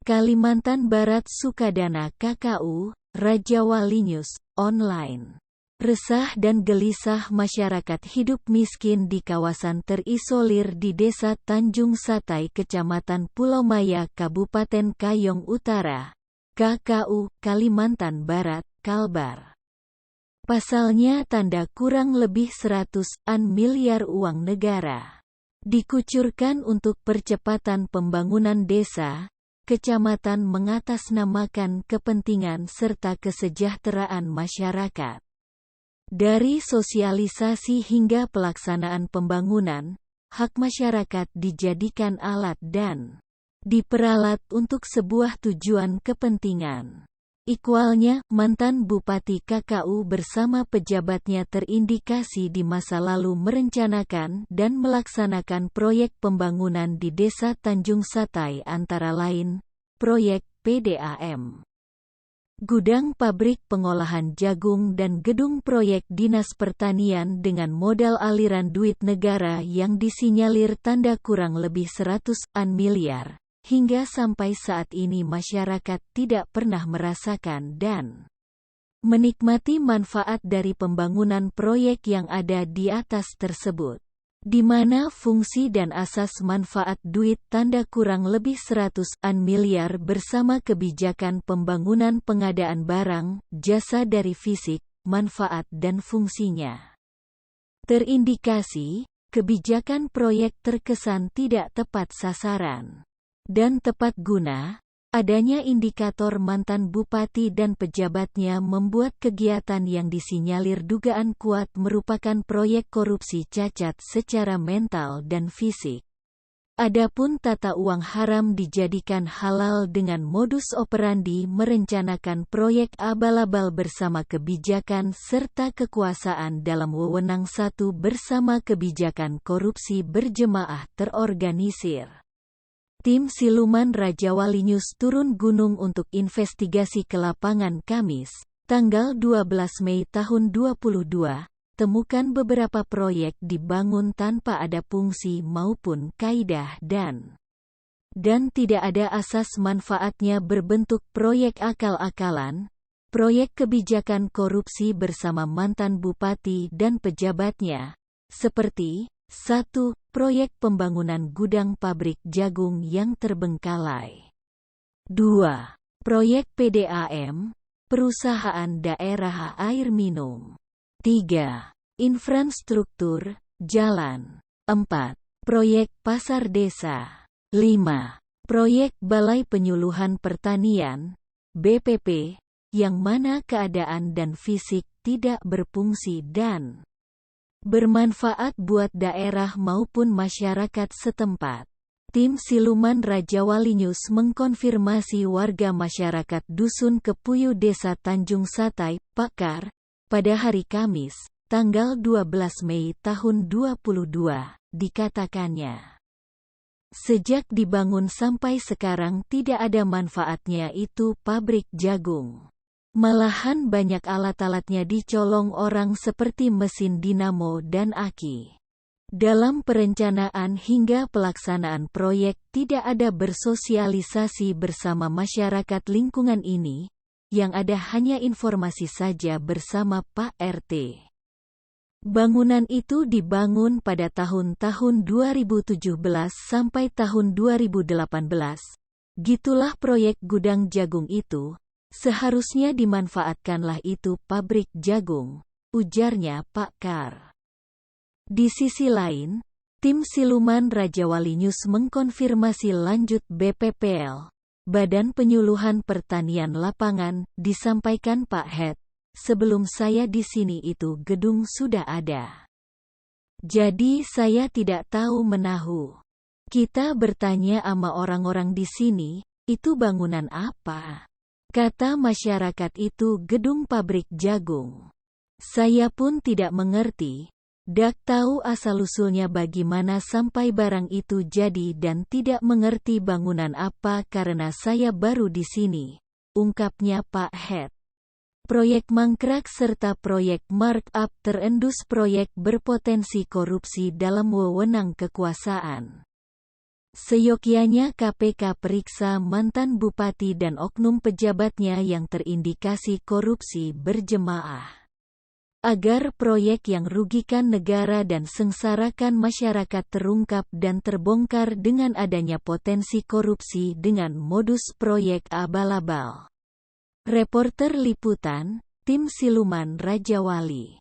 Kalimantan Barat Sukadana KKU, Rajawali News, online. Resah dan gelisah masyarakat hidup miskin di kawasan terisolir di Desa Tanjung Satai, Kecamatan Pulau Maya, Kabupaten Kayong Utara, KKU, Kalimantan Barat, Kalbar. Pasalnya tanda kurang lebih 100-an miliar uang negara dikucurkan untuk percepatan pembangunan desa, kecamatan mengatasnamakan kepentingan serta kesejahteraan masyarakat. Dari sosialisasi hingga pelaksanaan pembangunan, hak masyarakat dijadikan alat dan diperalat untuk sebuah tujuan kepentingan. Ikhwalnya, mantan Bupati KKU bersama pejabatnya terindikasi di masa lalu merencanakan dan melaksanakan proyek pembangunan di Desa Tanjung Satai, antara lain, proyek PDAM, gudang pabrik pengolahan jagung dan gedung proyek Dinas Pertanian dengan modal aliran duit negara yang disinyalir tanda kurang lebih 100-an miliar. Hingga sampai saat ini masyarakat tidak pernah merasakan dan menikmati manfaat dari pembangunan proyek yang ada di atas tersebut, di mana fungsi dan asas manfaat duit tanda kurang lebih 100-an miliar bersama kebijakan pembangunan pengadaan barang, jasa dari fisik, manfaat dan fungsinya. Terindikasi, kebijakan proyek terkesan tidak tepat sasaran dan tepat guna. Adanya indikator mantan bupati dan pejabatnya membuat kegiatan yang disinyalir dugaan kuat merupakan proyek korupsi cacat secara mental dan fisik. Adapun tata uang haram dijadikan halal dengan modus operandi merencanakan proyek abal-abal bersama kebijakan serta kekuasaan dalam wewenang satu bersama kebijakan korupsi berjemaah terorganisir. Tim Siluman Rajawali News turun gunung untuk investigasi ke lapangan Kamis, tanggal 12 Mei tahun 2022, temukan beberapa proyek dibangun tanpa ada fungsi maupun kaidah dan tidak ada asas manfaatnya, berbentuk proyek akal-akalan, proyek kebijakan korupsi bersama mantan bupati dan pejabatnya, seperti 1. Proyek pembangunan gudang pabrik jagung yang terbengkalai. 2. Proyek PDAM, perusahaan daerah air minum. 3. Infrastruktur, jalan. 4. Proyek pasar desa. 5. Proyek Balai Penyuluhan Pertanian, BPP, yang mana keadaan dan fisik tidak berfungsi dan bermanfaat buat daerah maupun masyarakat setempat. Tim Siluman Rajawali News mengkonfirmasi warga masyarakat Dusun Kepuyu Desa Tanjung Satai, Pakar, pada hari Kamis, tanggal 12 Mei tahun 2022, dikatakannya, sejak dibangun sampai sekarang tidak ada manfaatnya itu pabrik jagung. Malahan banyak alat-alatnya dicolong orang seperti mesin dinamo dan aki. Dalam perencanaan hingga pelaksanaan proyek tidak ada bersosialisasi bersama masyarakat lingkungan ini, yang ada hanya informasi saja bersama Pak RT. Bangunan itu dibangun pada tahun-tahun 2017 sampai tahun 2018. Gitulah proyek gudang jagung itu. Seharusnya dimanfaatkanlah itu pabrik jagung, ujarnya Pak Kar. Di sisi lain, tim Siluman Rajawali News mengkonfirmasi lanjut BPPL, Badan Penyuluhan Pertanian Lapangan, disampaikan Pak Het, sebelum saya di sini itu gedung sudah ada. Jadi saya tidak tahu menahu. Kita bertanya sama orang-orang di sini, itu bangunan apa? Kata masyarakat itu gedung pabrik jagung. Saya pun tidak mengerti, dak tahu asal-usulnya bagaimana sampai barang itu jadi dan tidak mengerti bangunan apa karena saya baru di sini, ungkapnya Pak Het. Proyek mangkrak serta proyek markup terendus proyek berpotensi korupsi dalam wewenang kekuasaan. Seyogyanya KPK periksa mantan bupati dan oknum pejabatnya yang terindikasi korupsi berjemaah. Agar proyek yang rugikan negara dan sengsarakan masyarakat terungkap dan terbongkar dengan adanya potensi korupsi dengan modus proyek abal-abal. Reporter Liputan, Tim Siluman Rajawali.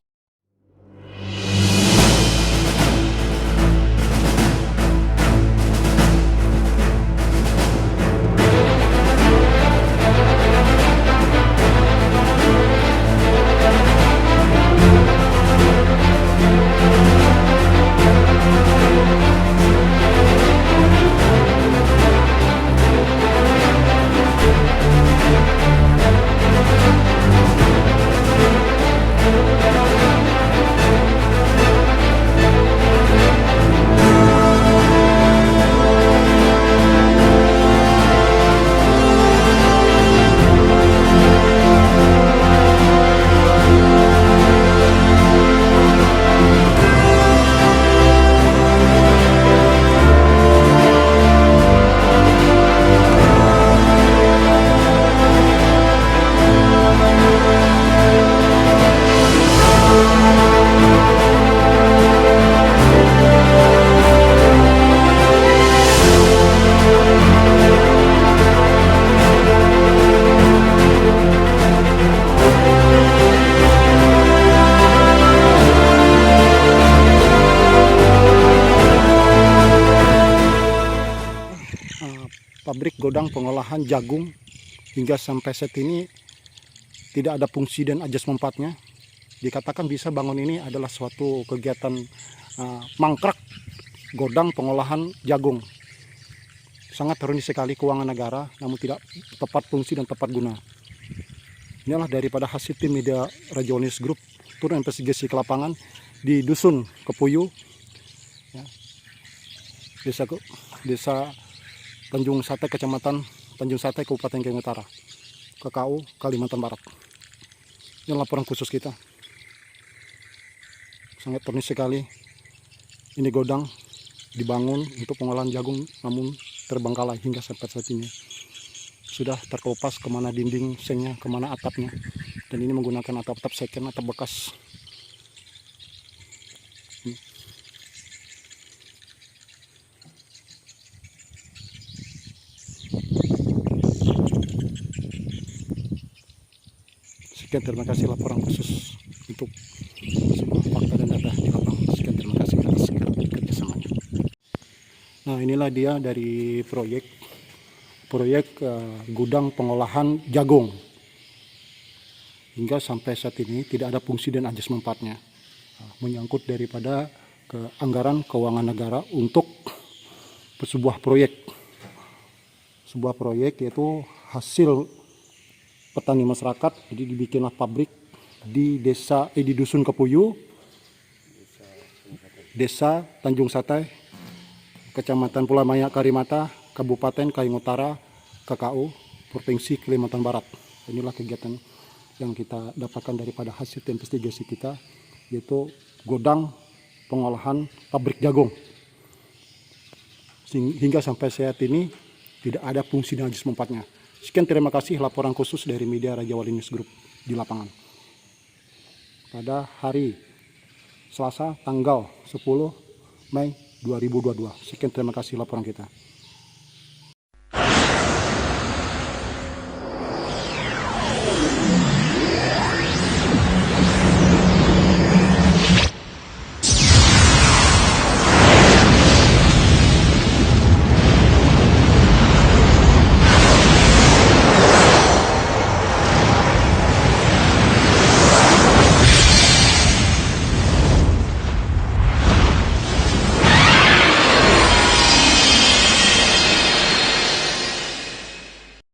Pabrik godang pengolahan jagung hingga sampai saat ini tidak ada fungsi dan ajas manfaatnya. Dikatakan bisa bangun ini adalah suatu kegiatan mangkrak godang pengolahan jagung. Sangat ironis sekali keuangan negara, namun tidak tepat fungsi dan tepat guna. Inilah daripada hasil tim media Rajawali News Group turun investigasi ke lapangan di Dusun Kepuyu, ya, desa Tanjung Sate, Kecamatan Tanjung Sate, Kabupaten Kalimantan Utara, KKU Kalimantan Barat. Ini laporan khusus kita. Sangat ironis sekali. Ini godang dibangun untuk pengolahan jagung, namun terbengkalai hingga sampai saat ini. Sudah terkelupas kemana dinding sengnya, kemana atapnya. Dan ini menggunakan atap-atap second, atap bekas. Sekian, terima kasih laporan khusus untuk sebuah fakta dan data di lapangan. Sekian, terima kasih atas kerjasamanya. Nah, inilah dia dari proyek gudang pengolahan jagung. Hingga sampai saat ini tidak ada fungsi dan ajas manfaatnya. Menyangkut daripada anggaran keuangan negara untuk sebuah proyek. Sebuah proyek yaitu hasil petani masyarakat, jadi dibikinlah pabrik di Dusun Kepuyu, Desa Tanjung Sate, Kecamatan Pulamaya Karimata, Kabupaten Kalimantan Utara, KKU Provinsi Kalimantan Barat. Inilah kegiatan yang kita dapatkan daripada hasil investigasi kita, yaitu godang pengolahan pabrik jagung. Hingga sampai saat ini tidak ada fungsi dan ajas manfaatnya. Sekian, terima kasih laporan khusus dari media Rajawali News Group di lapangan. Pada hari Selasa tanggal 10 Mei 2022. Sekian, terima kasih laporan kita.